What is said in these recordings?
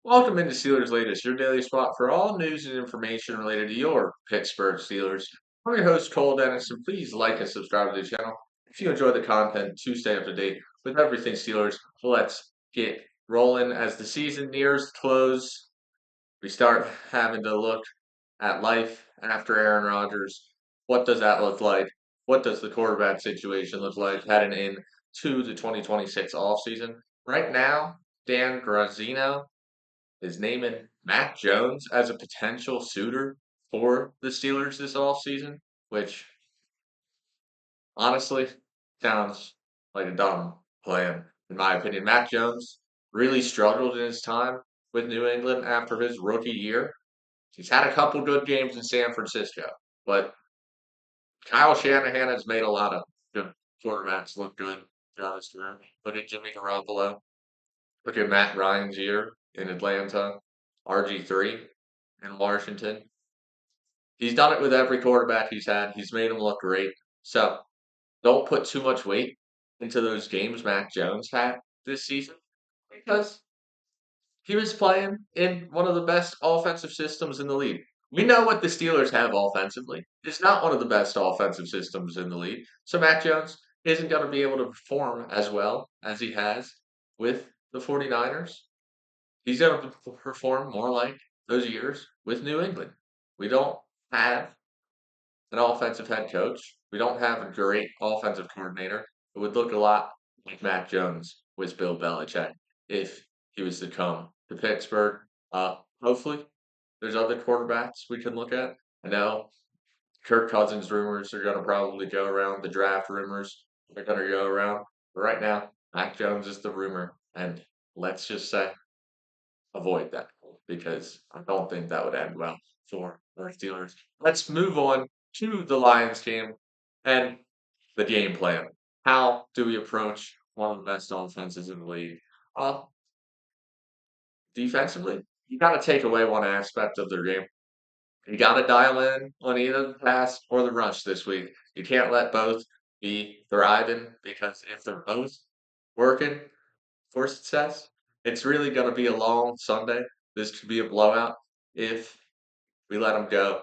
Welcome into Steelers Latest, your daily spot for all news and information related to your Pittsburgh Steelers. I'm your host, Cole Denis, and please like and subscribe to the channel if you enjoy the content to stay up to date with everything Steelers. Let's get rolling as the season nears close. We start having to look at life after Aaron Rodgers. What does that look like? What does the quarterback situation look like heading into the 2026 offseason? Right now, Dan Grazzino is naming Mac Jones as a potential suitor for the Steelers this offseason, which honestly sounds like a dumb plan, in my opinion. Mac Jones really struggled in his time with New England after his rookie year. He's had a couple good games in San Francisco, but Kyle Shanahan has made a lot of good quarterbacks look good throughout his career. Look at Jimmy Garoppolo. Look at Matt Ryan's year in Atlanta. RG3 in Washington. He's done it with every quarterback he's had. He's made them look great. So don't put too much weight into those games Mac Jones had this season because he was playing in one of the best offensive systems in the league. We know what the Steelers have offensively. It's not one of the best offensive systems in the league. So Mac Jones isn't going to be able to perform as well as he has with the 49ers. He's going to perform more like those years with New England. We don't have an offensive head coach. We don't have a great offensive coordinator. It would look a lot like Mac Jones with Bill Belichick if he was to come to Pittsburgh. Hopefully, there's other quarterbacks we can look at. I know Kirk Cousins rumors are going to probably go around. The draft rumors are going to go around. But right now, Mac Jones is the rumor. And let's just say avoid that because I don't think that would end well for the Steelers. Let's move on to the Lions game and the game plan. How do we approach one of the best offenses in the league? Uh, Defensively, you got to take away one aspect of their game. You got to dial in on either the pass or the rush this week. You can't let both be thriving because if they're both working for success, it's really going to be a long Sunday. This could be a blowout if we let them go,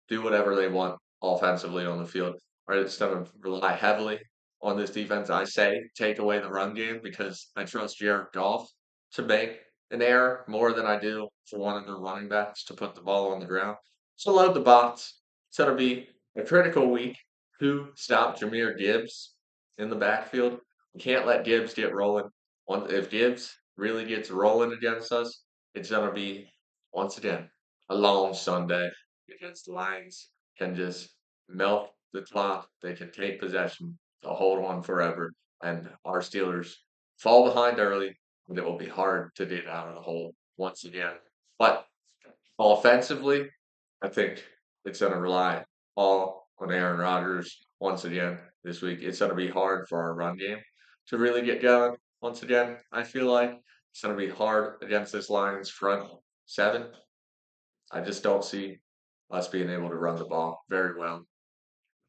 do whatever they want offensively on the field. Right, it's going to rely heavily on this defense. I say take away the run game because I trust Jared Goff to make an error more than I do for one of the running backs to put the ball on the ground. So load the box. It's going to be a critical week to stop Jameer Gibbs in the backfield. We can't let Gibbs get rolling. If Gibbs really gets rolling against us, it's going to be, once again, a long Sunday because the Lions can just milk the clock. They can take possession to hold on forever. And our Steelers fall behind early, and it will be hard to get out of the hole once again. But offensively, I think it's going to rely all on Aaron Rodgers once again this week. It's going to be hard for our run game to really get going once again. I feel like it's going to be hard against this Lions front seven. I just don't see us being able to run the ball very well.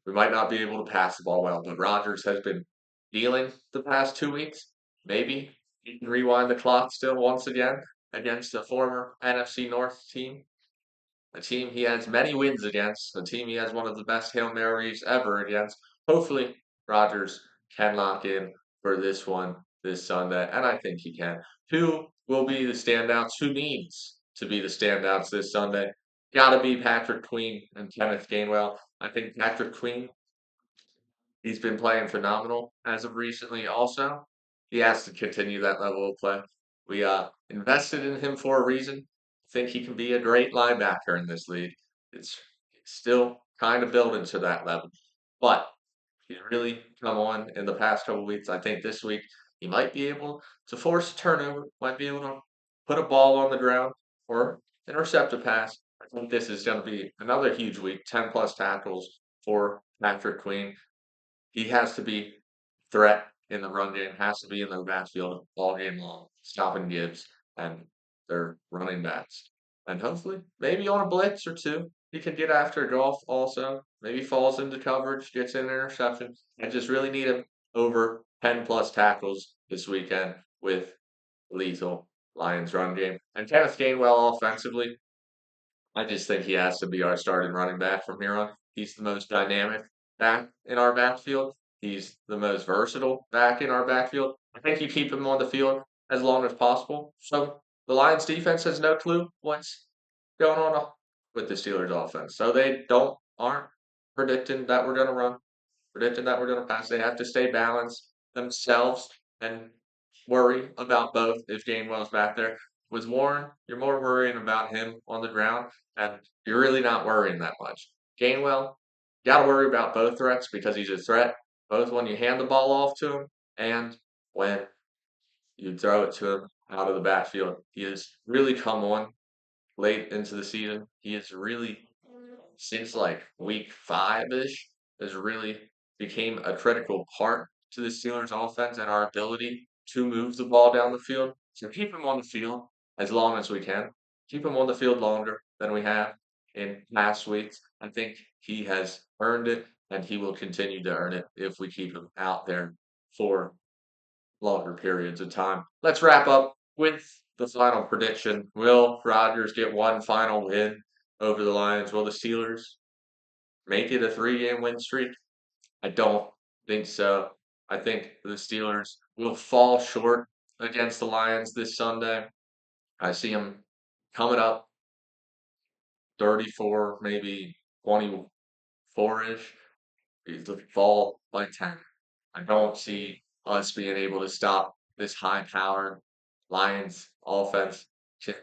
We might not be able to pass the ball well, but Rodgers has been dealing the past 2 weeks. Maybe he can rewind the clock still once again against the former NFC North team, a team he has many wins against, a team he has one of the best Hail Marys ever against. Hopefully, Rodgers can lock in for this one this Sunday, and I think he can. Who will be the standouts? Who needs to be the standouts this Sunday? Got to be Patrick Queen and Kenneth Gainwell. I think Patrick Queen, he's been playing phenomenal as of recently. Also, he has to continue that level of play. We invested in him for a reason. Think he can be a great linebacker in this league. It's still kind of building to that level, but he's really come on in the past couple weeks. I think this week he might be able to force a turnover, might be able to put a ball on the ground or intercept a pass. I think this is going to be another huge week, 10 plus tackles for Patrick Queen. He has to be threat in the run game, has to be in the backfield all game long, stopping Gibbs and their running backs. And hopefully, maybe on a blitz or two, he can get after Golf also. Maybe falls into coverage, gets an interception. I just really need him over 10 plus tackles this weekend with lethal. Lions run game. And Kenneth Gainwell offensively, I just think he has to be our starting running back from here on. He's the most dynamic back in our backfield. He's the most versatile back in our backfield. I think you keep him on the field as long as possible. So the Lions defense has no clue what's going on with the Steelers offense. So they aren't predicting that we're going to run, predicting that we're going to pass. They have to stay balanced themselves and worry about both if Gainwell's back there. With Warren, you're more worrying about him on the ground, and you're really not worrying that much. Gainwell, you got to worry about both threats because he's a threat, both when you hand the ball off to him and when you throw it to him out of the backfield. He has really come on late into the season. He has really, since like week 5-ish, has really became a critical part to the Steelers offense and our ability to move the ball down the field. So keep him on the field as long as we can. Keep him on the field longer than we have in past weeks. I think he has earned it and he will continue to earn it if we keep him out there for longer periods of time. Let's wrap up with the final prediction. Will Rodgers get one final win over the Lions? Will the Steelers make it a 3-game win streak? I don't think so. I think the Steelers will fall short against the Lions this Sunday. I see them coming up 34, maybe 24-ish. The fall by 10. I don't see us being able to stop this high-powered Lions offense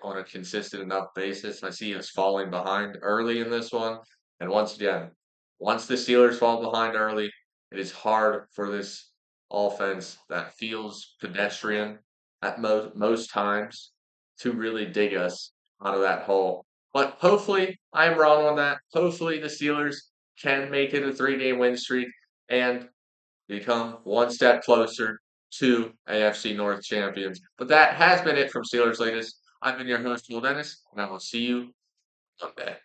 on a consistent enough basis. I see us falling behind early in this one. And once again, once the Steelers fall behind early, it is hard for this offense that feels pedestrian at most times to really dig us out of that hole. But hopefully, I'm wrong on that. Hopefully, the Steelers can make it a 3-game win streak and become one step closer to AFC North champions. But that has been it from Steelers Latest. I've been your host, Cole Denis, and I will see you someday.